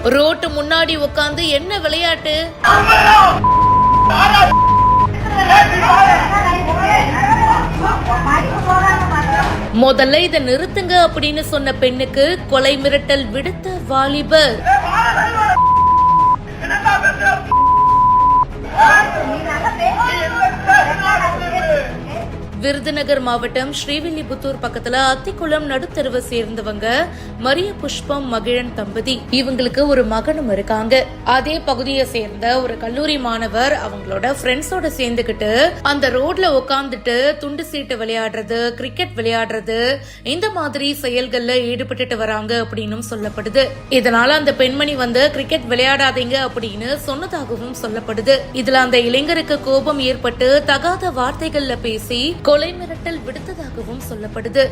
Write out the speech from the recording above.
Road முன்னாடி உட்கார்ந்து என்ன விளையாட்டு? முதல்ல இதை நிறுத்துங்க அப்படின்னு சொன்ன பெண்ணுக்கு கொலை மிரட்டல் விடுத்த வாலிபர். விருதுநகர் மாவட்டம் ஸ்ரீவில்லிபுத்தூர் பக்கத்துல அத்திக்குளம் நடுத்தெருவை சேர்ந்தவங்க மரிய புஷ்பம் மகிழன் தம்பதி. இவங்களுக்கு ஒரு மகனும் இருக்காங்க. அதே பகுதியை சேர்ந்த ஒரு கல்லூரி மாணவர் அவங்களோட ஃப்ரெண்ட்ஸோட சேர்ந்துகிட்டு அந்த ரோட்ல உட்கார்ந்துட்டு துண்டு சீட்டு விளையாடுறது, கிரிக்கெட் விளையாடுறது, இந்த மாதிரி செயல்கள்ல ஈடுபட்டு வராங்க அப்படின்னு சொல்லப்படுது. இதனால அந்த பெண்மணி கிரிக்கெட் விளையாடாதீங்க அப்படின்னு சொன்னதாகவும் சொல்லப்படுது. இதுல அந்த இளைஞருக்கு கோபம் ஏற்பட்டு தகாத வார்த்தைகள்ல பேசி கொலை மிரட்டல் விடுத்ததாகவும் சொல்லப்படுது.